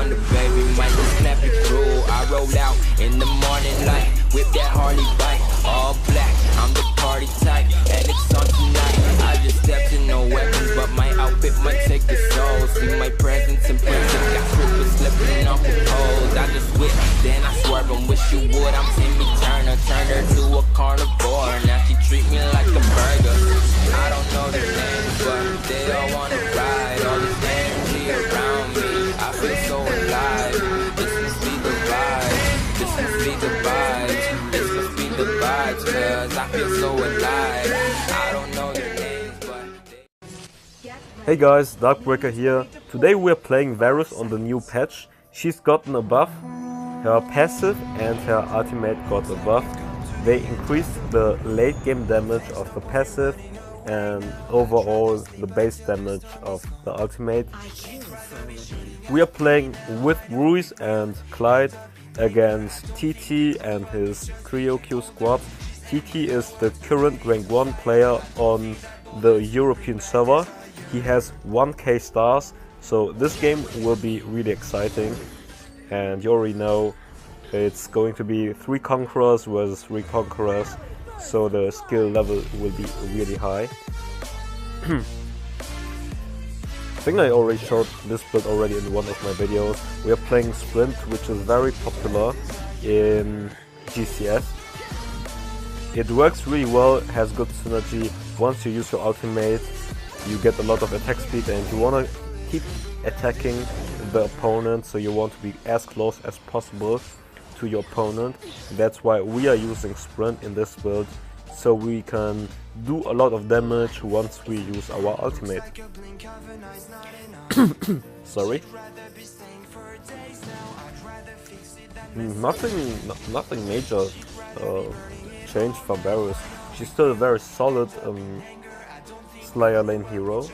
wonder, baby, might just snap it through. I roll out in the morning light, whip that Harley bike, all black, I'm the party type, and it's on tonight. I just stepped in, no weapons, but my outfit might take the soul. See my presence impressive, got strippers slipping off the poles. I just whip, then I swerve and wish you would. I'm Timmy Turner, turned her to a carnivore. Now she treat me like a burger. I don't know their names, but they all wanna ride. All this energy around me, I feel so alive. This must be the vibe, this must be the vibes, this must be the vibes, cause I feel so alive. I don't know their names, but Hey guys, Darkbreaker here. Today we're playing Varus on the new patch. She's gotten a buff, her passive and her ultimate got a buff. They increased the late game damage of the passive and overall the base damage of the ultimate. We are playing with Ruiz and Clyde against TT and his Trio Q squad. TT is the current rank 1 player on the European server. He has 1k stars, so this game will be really exciting. And you already know it's going to be 3 Conquerors versus 3 Conquerors, so the skill level will be really high. I think I already showed this build already in one of my videos. We are playing Sprint, which is very popular in GCS. It works really well, has good synergy. Once you use your ultimate, you get a lot of attack speed and you want to keep attacking the opponent, so you want to be as close as possible to your opponent. That's why we are using Sprint in this build, so we can do a lot of damage once we use our ultimate. Sorry. Nothing major changed for Varus. She's still a very solid Slayer lane hero,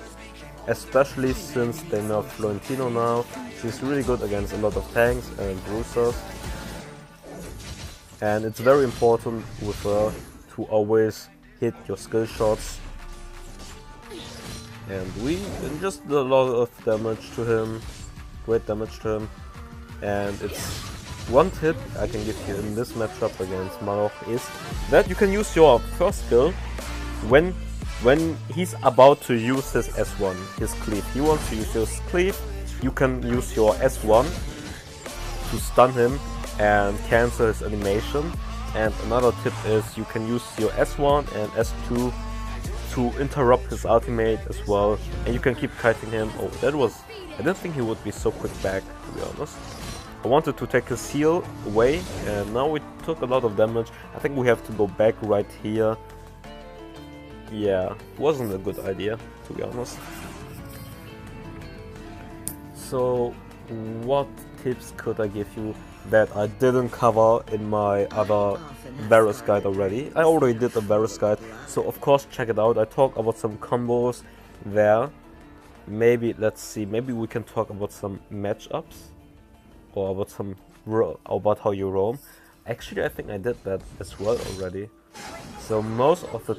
especially since they nerfed Florentino now. She's really good against a lot of tanks and bruisers, and it's very important with her to always hit your skill shots. And we just did a lot of damage to him, great damage to him. And it's one tip I can give you in this matchup against Marok is that you can use your first skill when he's about to use his S1, his cleave. He wants to use his cleave, you can use your S1 to stun him and cancel his animation. And another tip is you can use your S1 and S2 to interrupt his ultimate as well, and you can keep kiting him. Oh, I didn't think he would be so quick back, to be honest. I wanted to take his heal away, and now we took a lot of damage. I think we have to go back right here. Yeah, wasn't a good idea, to be honest. So, what tips could I give you that I didn't cover in my other Varus guide already? I already did a Varus guide, so of course check it out. I talk about some combos there. Maybe, let's see, maybe we can talk about some matchups or about how you roam. Actually, I think I did that as well already. So most of the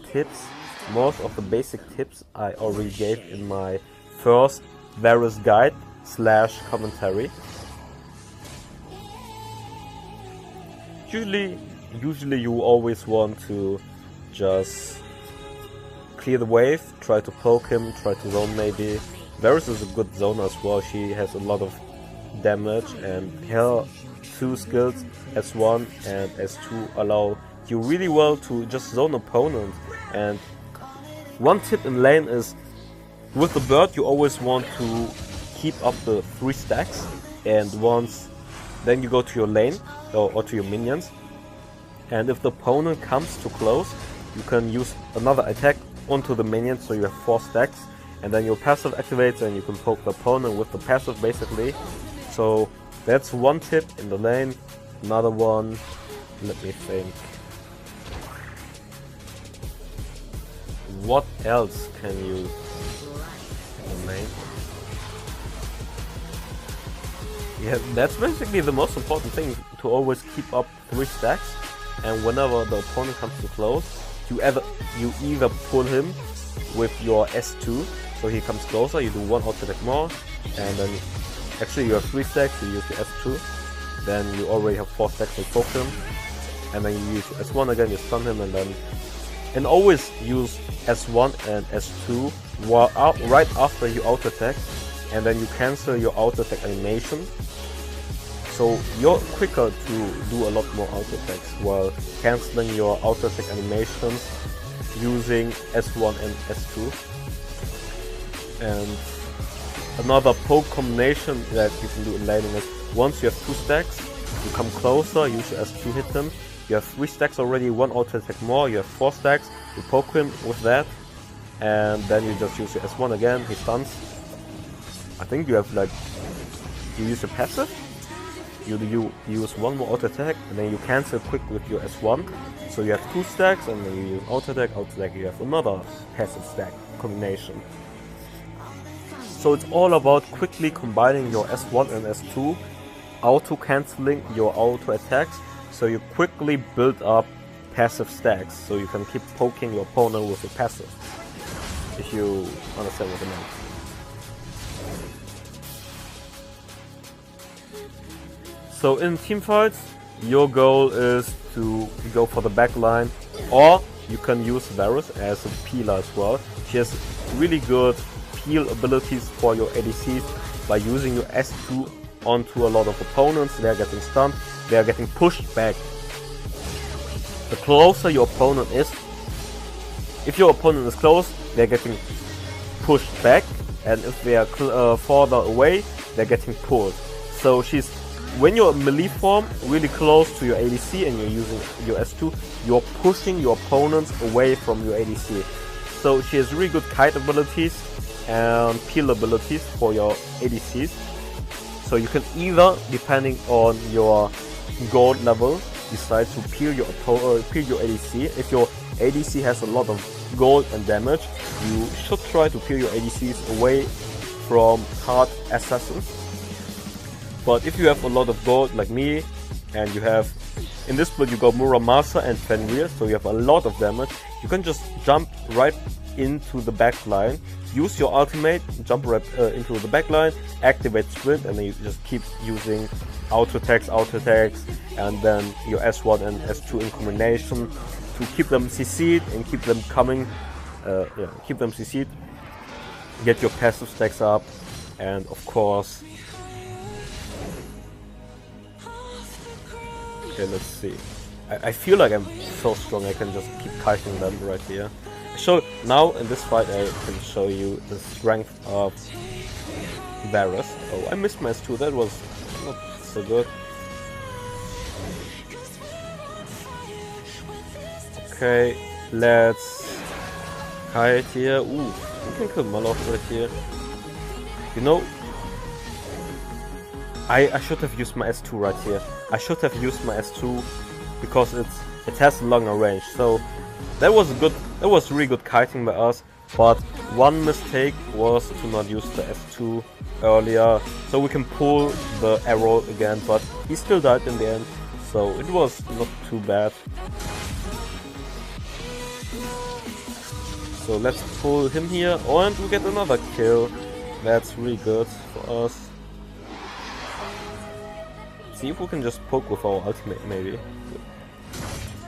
basic tips I already gave in my first Varus guide / commentary. Usually you always want to just clear the wave, try to poke him, try to zone maybe. Varus is a good zoner as well. She has a lot of damage, and her 2 skills, S1 and S2, allow you really well to just zone opponent. And one tip in lane is, with the bird you always want to keep up the 3 stacks, and then you go to your lane or to your minions, and if the opponent comes too close, you can use another attack onto the minion, so you have 4 stacks, and then your passive activates and you can poke the opponent with the passive basically. So that's one tip in the lane. Another one, let me think. What else can you in the lane? Yeah, that's basically the most important thing, to always keep up 3 stacks, and whenever the opponent comes too close, you either pull him with your S2, so he comes closer, you do 1 auto attack more, and then Actually, you have 3 stacks, you use your S2, then you already have 4 stacks to poke him, and then you use S1 again, you stun him, and always use S1 and S2 right after you auto attack, and then you cancel your auto attack animation. So you're quicker to do a lot more auto attacks while canceling your auto attack animations using S1 and S2. And another poke combination that you can do in laning is once you have 2 stacks, you come closer, use your S2 hit him. You have 3 stacks already, 1 auto attack more, you have 4 stacks, you poke him with that, and then you just use your S1 again, he stuns. I think you have like, you use your passive, you use 1 more auto attack, and then you cancel quick with your S1. So you have 2 stacks, and then you use auto attack, you have another passive stack combination. So it's all about quickly combining your S1 and S2, auto cancelling your auto attacks, so you quickly build up passive stacks, so you can keep poking your opponent with your passive, if you understand what I mean. So in teamfights, your goal is to go for the backline, or you can use Varus as a peeler as well. She has really good peel abilities for your ADCs by using your S2 onto a lot of opponents. They are getting stunned, they are getting pushed back. The closer your opponent is, if your opponent is close, they're getting pushed back, and if they are farther away, they're getting pulled. So when you're melee form, really close to your ADC and you're using your S2, you're pushing your opponents away from your ADC. So she has really good kite abilities and peel abilities for your ADCs. So you can either, depending on your gold level, decide to peel your ADC. If your ADC has a lot of gold and damage, you should try to peel your ADCs away from hard assassins. But if you have a lot of gold like me, and you have, in this split you got Muramasa and Fenrir, so you have a lot of damage, you can just jump right into the backline, use your ultimate, jump right into the backline, activate sprint, and then you just keep using auto attacks, and then your S1 and S2 in combination to keep them CC'd and keep them coming, keep them CC'd, get your passive stacks up, and of course, okay, let's see. I feel like I'm so strong, I can just keep kiting them right here. So now in this fight I can show you the strength of Varus. Oh, I missed my S2, that was not so good. Okay, let's kite here. Ooh, we can kill Malof right here. You know, I should have used my S2 right here. I should have used my S2 because it has a longer range. So that was really good kiting by us. But one mistake was to not use the S2 earlier, so we can pull the arrow again. But he still died in the end, so it was not too bad. So let's pull him here, and we get another kill. That's really good for us. See if we can just poke with our ultimate, maybe.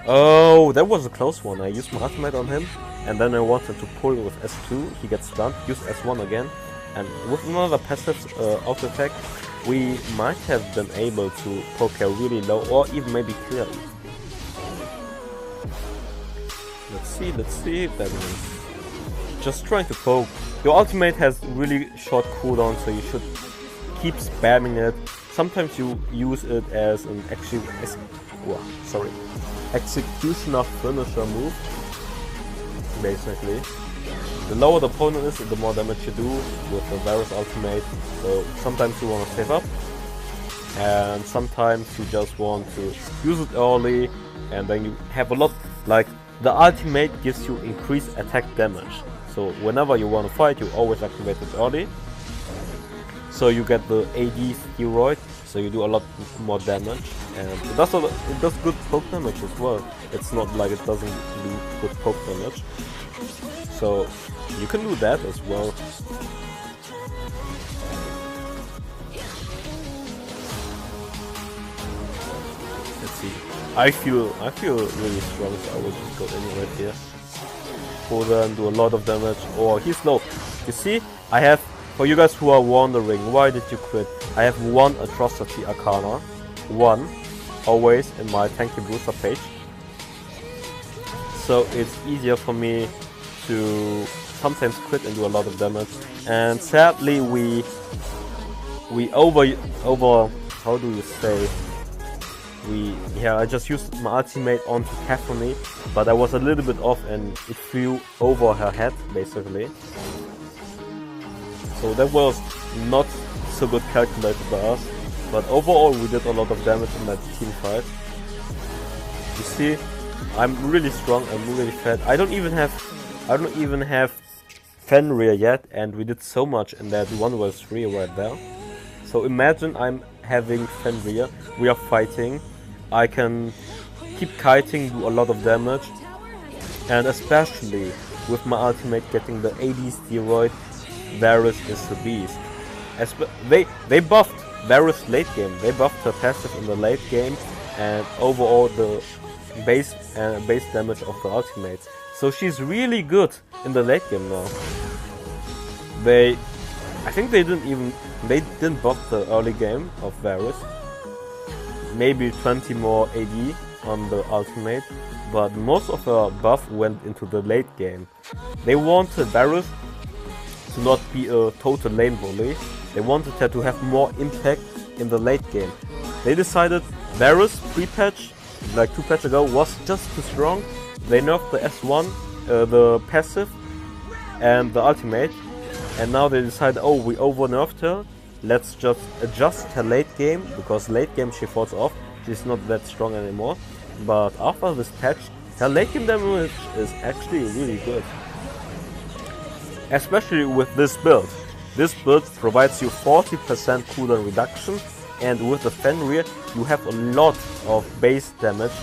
Oh, that was a close one. I used my ultimate on him, and then I wanted to pull with S2. He gets stunned, use S1 again, and with another passive auto attack, we might have been able to poke her really low, or even maybe clear. Let's see. That means just trying to poke. Your ultimate has really short cooldown, so you should keep spamming it. Sometimes you use it as an executioner finisher move. Basically, the lower the opponent is, the more damage you do with the Varus ultimate. So sometimes you want to save up, and sometimes you just want to use it early, and then you have a lot. Like, the ultimate gives you increased attack damage. So whenever you want to fight, you always activate it early. So you get the AD steroid, so you do a lot more damage, and it does good poke damage as well. It's not like it doesn't do good poke damage. So you can do that as well. I feel really strong, so I will just go in right here. Pull them, do a lot of damage. Oh, he's low. You see, I have, for you guys who are wondering, why did you quit? I have one Atrocity Arcana. One. Always in my tanky booster page. So it's easier for me to sometimes quit and do a lot of damage. And sadly we over how do you say, I just used my ultimate onto Caphony, but I was a little bit off and it flew over her head basically. So that was not so good calculated by us, but overall we did a lot of damage in that team fight. You see, I'm really strong, I'm really fat. I don't even have Fenrir yet, and we did so much in that 1v3 right there. So imagine I'm having Fenrir, we are fighting, I can keep kiting, do a lot of damage, and especially with my ultimate getting the AD steroid, Varus is the beast. They buffed Varus late game, they buffed her passive in the late game, and overall the base damage of the ultimate. So she's really good in the late game now. I think they didn't buff the early game of Varus. Maybe 20 more AD on the ultimate, but most of her buff went into the late game. They wanted Varus to not be a total lane bully. They wanted her to have more impact in the late game. They decided Varus pre-patch, like 2 patches ago, was just too strong. They nerfed the S1, the passive, and the ultimate, and now they decided, oh, we over nerfed her. Let's just adjust her late game, because late game she falls off. She's not that strong anymore. But after this patch, her late game damage is actually really good. Especially with this build. This build provides you 40% cooldown reduction, and with the Fenrir you have a lot of base damage,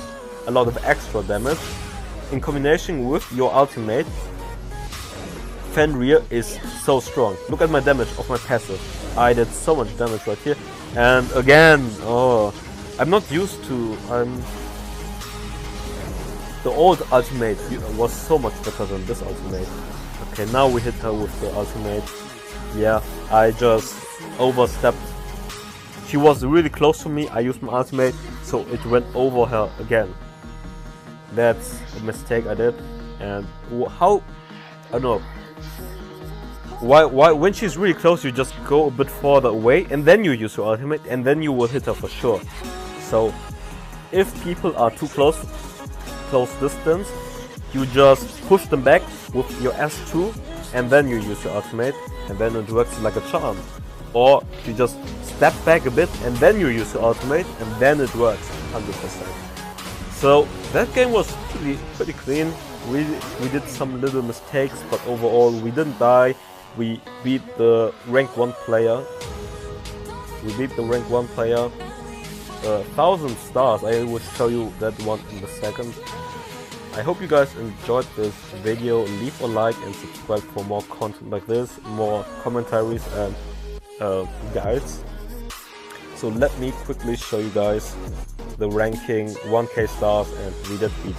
a lot of extra damage. In combination with your ultimate, Fenrir is so strong. Look at my damage of my passive. I did so much damage right here. And again, oh, I'm not used to... the old ultimate was so much better than this ultimate. Okay, now we hit her with the ultimate. Yeah, I just overstepped. She was really close to me, I used my ultimate, so it went over her again. That's a mistake I did. And how... I don't know. Why when she's really close you just go a bit further away and then you use your ultimate and then you will hit her for sure. So if people are too close distance, you just push them back with your S2 and then you use your ultimate and then it works like a charm. Or you just step back a bit and then you use your ultimate and then it works 100%. So that game was pretty clean. We did some little mistakes, but overall we didn't die. We beat the rank 1 player. 1000 stars. I will show you that one in a second. I hope you guys enjoyed this video. Leave a like and subscribe for more content like this, more commentaries and guides. So let me quickly show you guys the ranking 1k stars, and we did beat